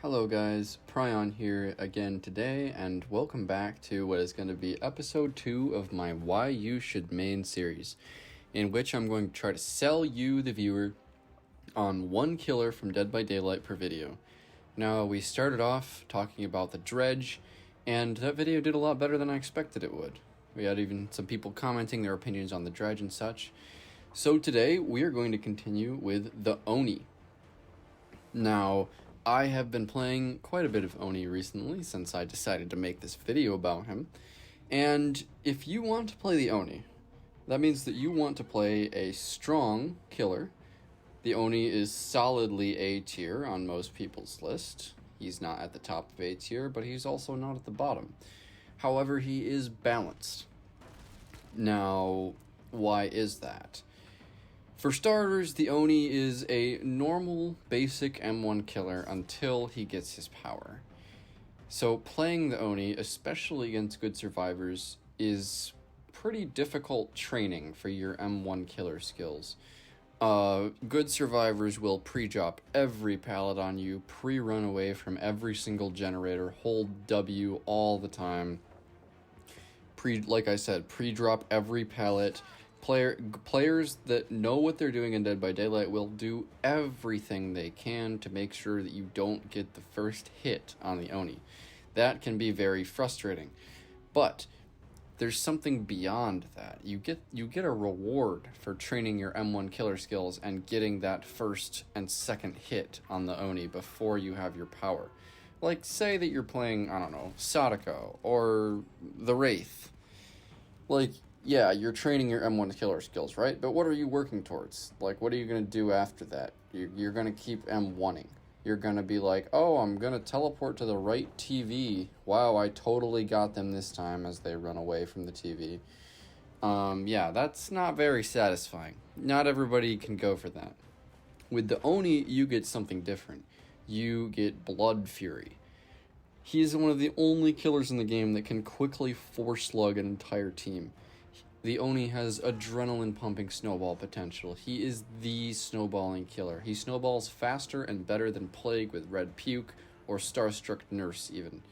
Hello guys, Pryon here again today, and welcome back to what is going to be episode 2 of my Why You Should Main series, in which I'm going to try to sell you, the viewer, on one killer from Dead by Daylight per video. Now, we started off talking about the Dredge, and that video did a lot better than I expected it would. We had even some people commenting their opinions on the Dredge and such. So today, we are going to continue with the Oni. Now, I have been playing quite a bit of Oni recently since I decided to make this video about him. And if you want to play the Oni, that means that you want to play a strong killer. The Oni is solidly A tier on most people's list. He's not at the top of A tier, but he's also not at the bottom. However, he is balanced. Now, why is that? For starters, the Oni is a normal, basic M1 killer until he gets his power. So playing the Oni, especially against good survivors, is pretty difficult training for your M1 killer skills. Good survivors will pre-drop every pallet on you, pre-run away from every single generator, hold W all the time. Like I said, pre-drop every pallet. Players that know what they're doing in Dead by Daylight will do everything they can to make sure that you don't get the first hit on the Oni. That can be very frustrating. But there's something beyond that. You get a reward for training your M1 killer skills and getting that first and second hit on the Oni before you have your power. Like, say that you're playing, I don't know, Sadako or the Wraith. Like, yeah, you're training your M1 killer skills, right? But what are you working towards? Like, what are you going to do after that? You're going to keep M1ing. You're going to be like, oh, I'm going to teleport to the right TV. Wow, I totally got them this time as they run away from the TV. Yeah, that's not very satisfying. Not everybody can go for that. With the Oni, you get something different. You get Blood Fury. He is one of the only killers in the game that can quickly force slug an entire team. The Oni has adrenaline-pumping snowball potential. He is the snowballing killer. He snowballs faster and better than Plague with Red Puke or Starstruck Nurse even.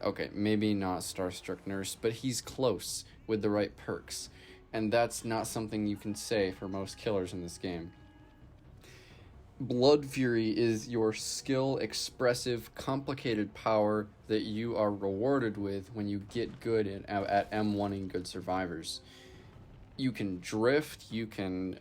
Okay, maybe not Starstruck Nurse, but he's close with the right perks. And that's not something you can say for most killers in this game. Blood Fury is your skill, expressive, complicated power that you are rewarded with when you get good at M1ing good survivors. You can drift. You can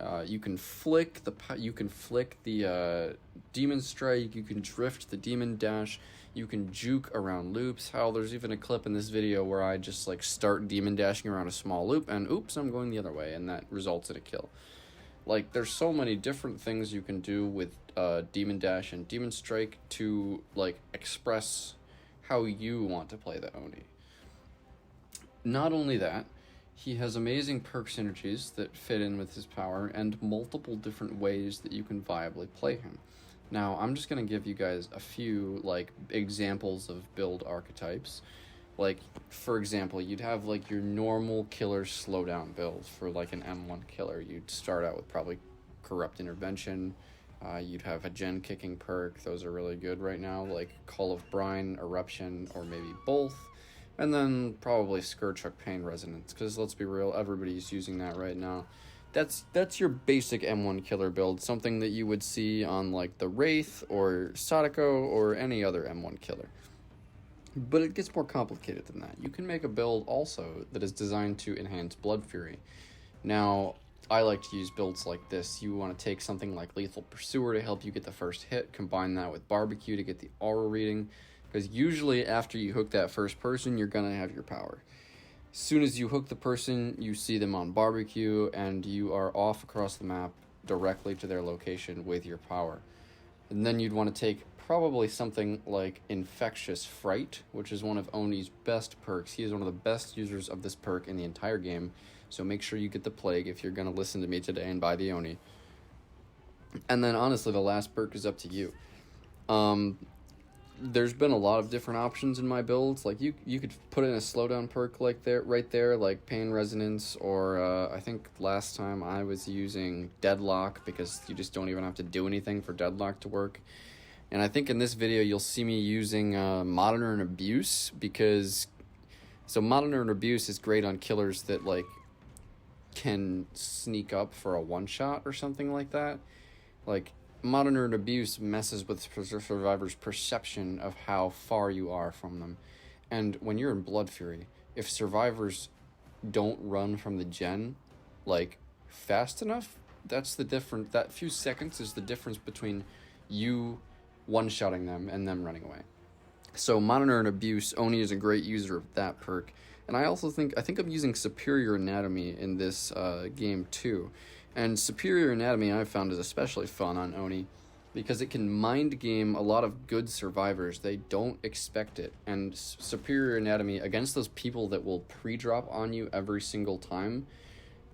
flick the demon strike. You can drift the demon dash. You can juke around loops. Hell, there's even a clip in this video where I just like start demon dashing around a small loop, and oops, I'm going the other way, and that results in a kill. Like, there's so many different things you can do with demon dash and demon strike to like express how you want to play the Oni. Not only that, he has amazing perk synergies that fit in with his power and multiple different ways that you can viably play him. Now, I'm just going to give you guys a few, like, examples of build archetypes. Like, for example, you'd have, like, your normal killer slowdown build for, like, an M1 killer. You'd start out with probably Corrupt Intervention. You'd have a gen kicking perk. Those are really good right now, like Call of Brine, Eruption, or maybe both. And then probably Scourgehook Pain Resonance, because let's be real, everybody's using that right now. That's your basic M1 killer build, something that you would see on like the Wraith or Sadako or any other M1 killer. But it gets more complicated than that. You can make a build also that is designed to enhance Blood Fury. Now, I like to use builds like this. You want to take something like Lethal Pursuer to help you get the first hit, combine that with Barbecue to get the aura reading, because usually after you hook that first person, you're going to have your power. As soon as you hook the person, you see them on Barbecue, and you are off across the map directly to their location with your power. And then you'd want to take probably something like Infectious Fright, which is one of Oni's best perks. He is one of the best users of this perk in the entire game, so make sure you get the Plague if you're going to listen to me today and buy the Oni. And then honestly, the last perk is up to you. There's been a lot of different options in my builds. Like, you could put in a slowdown perk like there, right there, like Pain Resonance, or I think last time I was using Deadlock, because you just don't even have to do anything for Deadlock to work. And I think in this video you'll see me using Modern Abuse because... So Modern Abuse is great on killers that, like, can sneak up for a one-shot or something like that. Like, Modern Abuse messes with survivors' perception of how far you are from them. And when you're in Blood Fury, if survivors don't run from the gen, like, fast enough, that's the difference. That few seconds is the difference between you one-shotting them and them running away. So Monitor and Abuse, Oni is a great user of that perk. And I also think I'm using Superior Anatomy in this game too. And Superior Anatomy I've found is especially fun on Oni because it can mind game a lot of good survivors. They don't expect it. And Superior Anatomy, against those people that will pre-drop on you every single time,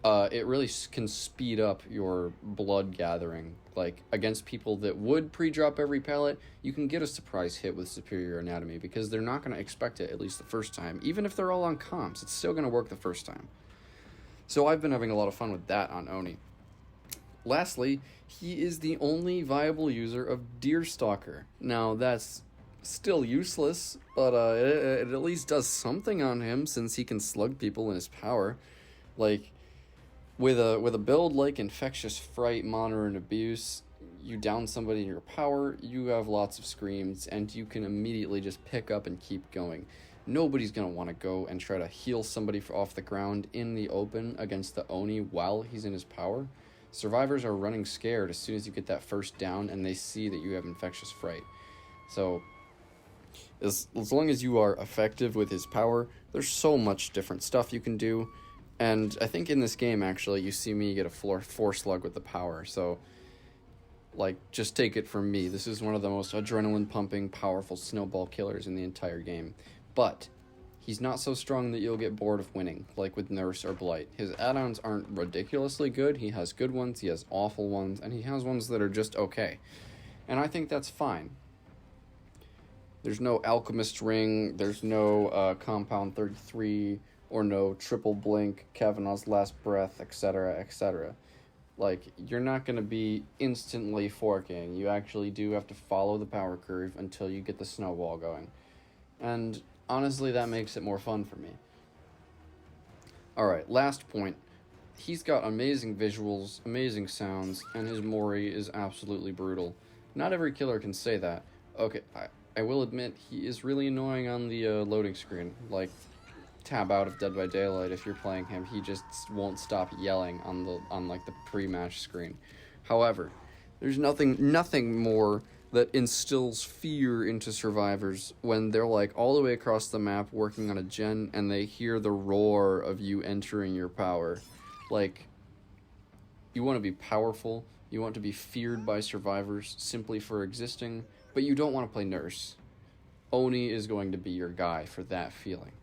it really can speed up your blood gathering. Like, against people that would pre-drop every pallet, you can get a surprise hit with Superior Anatomy because they're not going to expect it at least the first time. Even if they're all on comms, it's still going to work the first time. So I've been having a lot of fun with that on Oni. Lastly, he is the only viable user of Deerstalker. Now, that's still useless, but it at least does something on him since he can slug people in his power. Like, with a build like Infectious Fright, Monitor, and Abuse, you down somebody in your power, you have lots of screams, and you can immediately just pick up and keep going. Nobody's going to want to go and try to heal somebody off the ground in the open against the Oni while he's in his power. Survivors are running scared as soon as you get that first down and they see that you have Infectious Fright. So, as long as you are effective with his power, there's so much different stuff you can do. And I think in this game, actually, you see me get a 4 slug with the power. So, like, just take it from me. This is one of the most adrenaline-pumping, powerful snowball killers in the entire game. But he's not so strong that you'll get bored of winning, like with Nurse or Blight. His add-ons aren't ridiculously good. He has good ones, he has awful ones, and he has ones that are just okay. And I think that's fine. There's no Alchemist Ring, there's no Compound 33, or no Triple Blink, Kavanaugh's Last Breath, etc., etc. Like, you're not going to be instantly forking. You actually do have to follow the power curve until you get the snowball going. And honestly, that makes it more fun for me. Alright, last point. He's got amazing visuals, amazing sounds, and his Mori is absolutely brutal. Not every killer can say that. Okay, I will admit, he is really annoying on the loading screen. Like, tab out of Dead by Daylight if you're playing him. He just won't stop yelling on the pre-match screen. However, there's nothing more that instills fear into survivors when they're like all the way across the map working on a gen and they hear the roar of you entering your power. Like, you want to be powerful, you want to be feared by survivors simply for existing, but you don't want to play Nurse. Oni is going to be your guy for that feeling.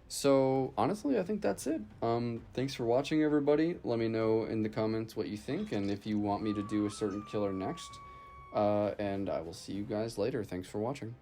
So, honestly, I think that's it. Thanks for watching, everybody. Let me know in the comments what you think and if you want me to do a certain killer next. And I will see you guys later. Thanks for watching.